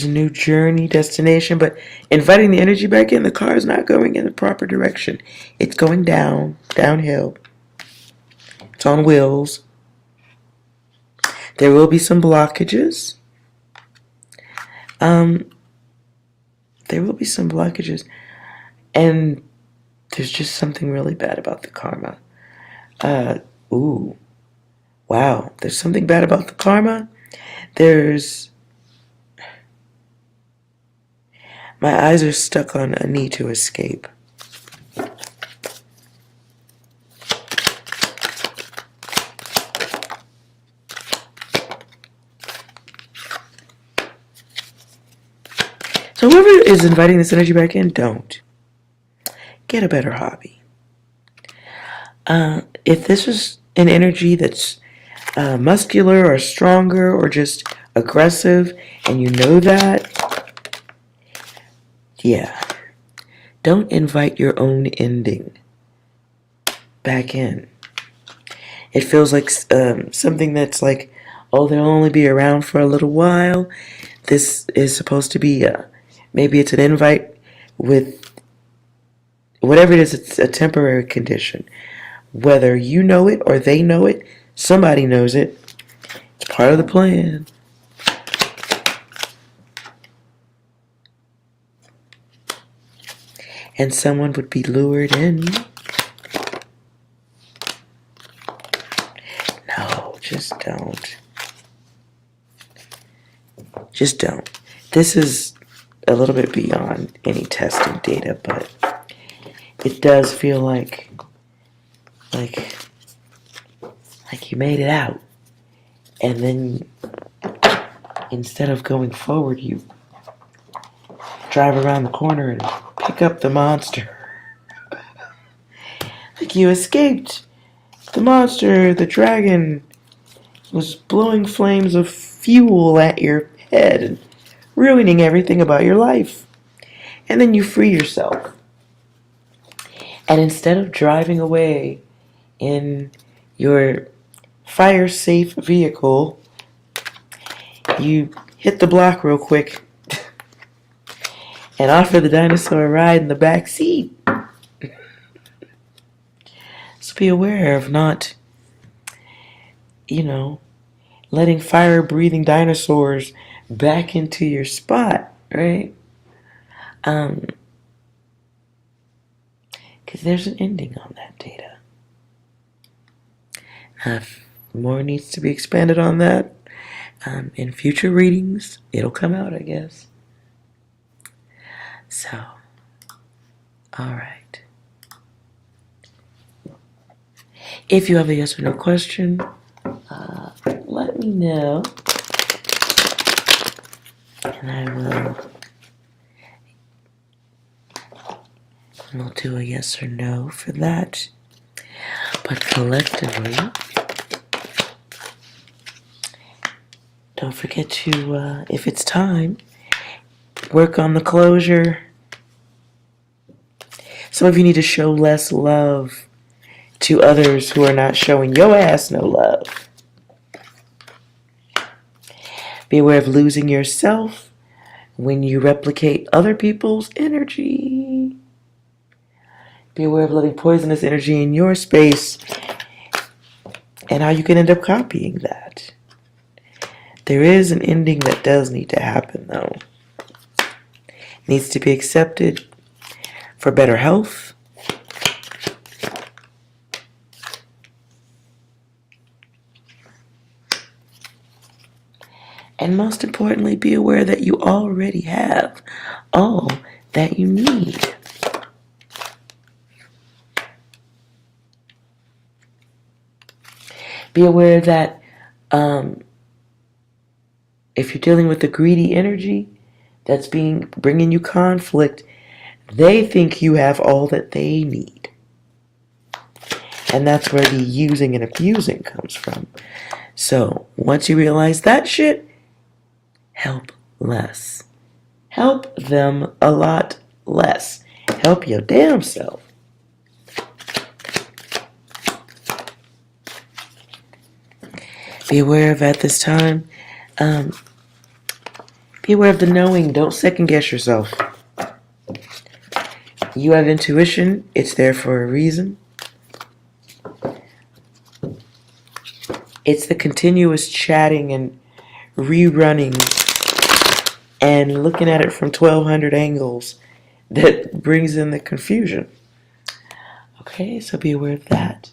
new journey, destination, but inviting the energy back in, the car is not going in the proper direction. It's going downhill. It's on wheels. There will be some blockages. There will be some blockages. And there's just something really bad about the karma. Ooh. Wow. There's something bad about the karma. My eyes are stuck on a need to escape. So whoever is inviting this energy back in, don't. Get a better hobby. If this is an energy that's muscular or stronger or just aggressive, and you know that, yeah, don't invite your own ending back in. It feels like something that's like, oh, they'll only be around for a little while. This is supposed to be, maybe it's an invite with whatever it is, it's a temporary condition. Whether you know it or they know it, somebody knows it. It's part of the plan. And someone would be lured in. No, just don't. Just don't. This is a little bit beyond any testing data, but it does feel like you made it out. And then instead of going forward, you drive around the corner and pick up the monster. Like you escaped the monster. The dragon was blowing flames of fuel at your head and ruining everything about your life. And then you free yourself. And instead of driving away in your fire-safe vehicle, you hit the block real quick and offer the dinosaur a ride in the back seat. So be aware of not, letting fire-breathing dinosaurs back into your spot, right? Because there's an ending on that data. If more needs to be expanded on that, in future readings, it'll come out, I guess. So, alright. If you have a yes or no question, let me know. And we'll do a yes or no for that. But collectively, don't forget to, if it's time, work on the closure. Some of you need to show less love to others who are not showing your ass no love. Be aware of losing yourself when you replicate other people's energy. Be aware of letting poisonous energy in your space and how you can end up copying that. There is an ending that does need to happen, though. It needs to be accepted for better health. And most importantly, be aware that you already have all that you need. Be aware that if you're dealing with the greedy energy that's bringing you conflict, they think you have all that they need. And that's where the using and abusing comes from. So once you realize that shit, help less. Help them a lot less. Help your damn self. Be aware of at this time, be aware of the knowing. Don't second guess yourself. You have intuition. It's there for a reason. It's the continuous chatting and rerunning and looking at it from 1,200 angles that brings in the confusion. Okay, so be aware of that.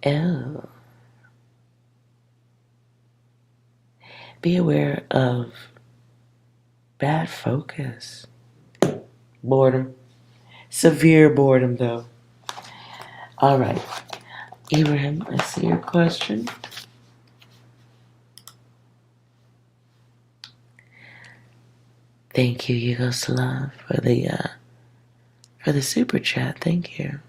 Oh. Be aware of bad focus. Boredom. Severe boredom, though. All right. Ibrahim, I see your question. Thank you, Yugoslav, for the super chat. Thank you.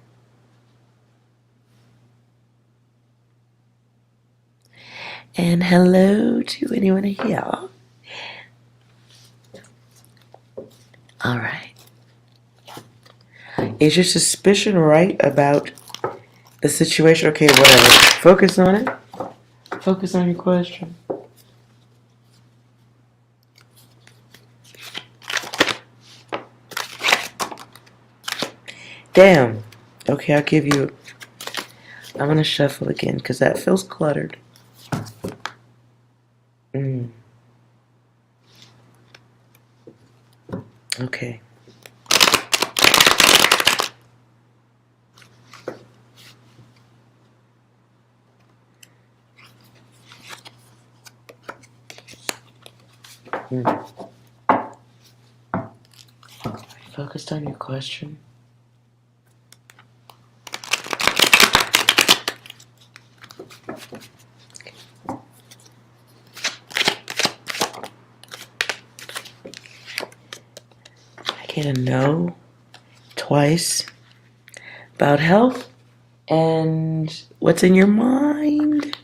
And hello to anyone here. All right. Is your suspicion right about the situation? Okay, whatever. Focus on it. Focus on your question. Damn. Okay, I'll give you. I'm gonna shuffle again because that feels cluttered. Okay. Focused on your question. I get a no twice about health and what's in your mind.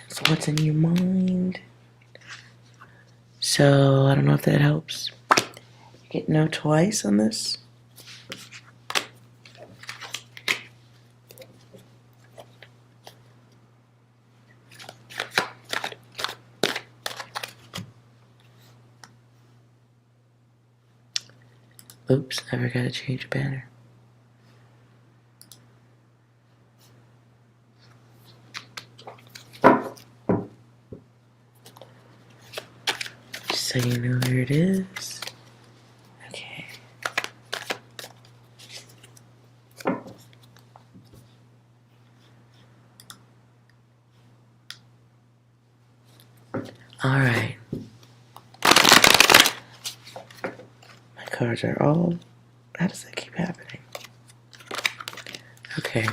So what's in your mind? So I don't know if that helps. You get no twice on this. Oops, I forgot to change the banner. Just so you know where it is. Okay. All right. My cards are all. How does that keep happening? Okay.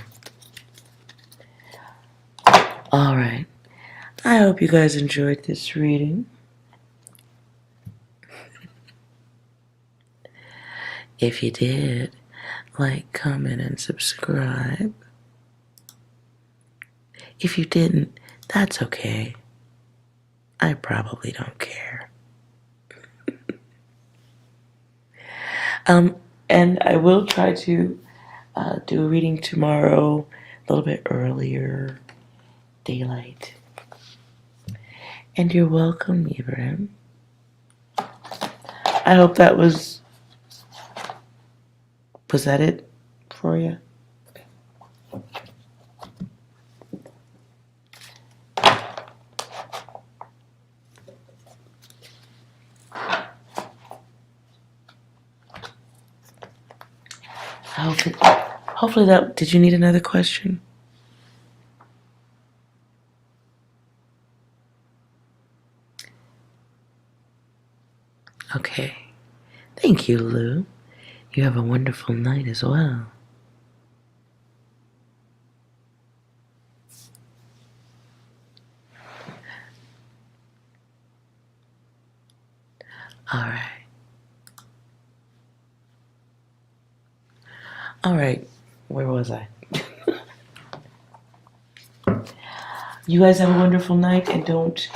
All right. I hope you guys enjoyed this reading. If you did, like, comment, and subscribe. If you didn't, that's okay. I probably don't care. And I will try to do a reading tomorrow, a little bit earlier, daylight. And you're welcome, Ibrahim. I hope that was that it for you? Hopefully that, did you need another question? Okay. Thank you, Lou. You have a wonderful night as well. All right. Where was I? You guys have a wonderful night, and don't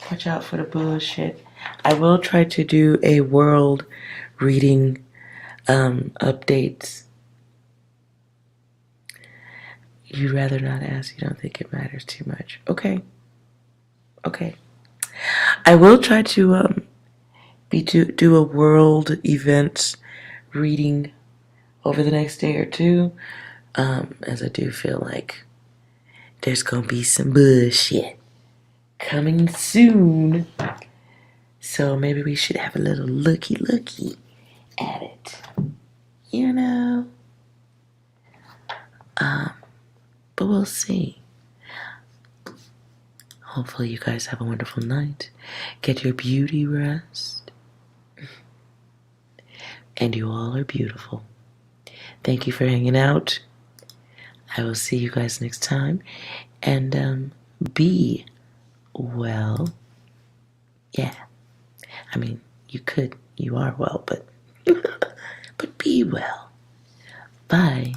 watch out for the bullshit. I will try to do a world reading updates. You'd rather not ask. You don't think it matters too much. Okay. I will try to do a world events reading over the next day or two, as I do feel like there's gonna be some bullshit coming soon. So maybe we should have a little looky at it, you know. But we'll see. hopefully you guys have a wonderful night. Get your beauty rest. And you all are beautiful. Thank you for hanging out. I will see you guys next time. And be well. Yeah. I mean, you are well, but but be well. Bye.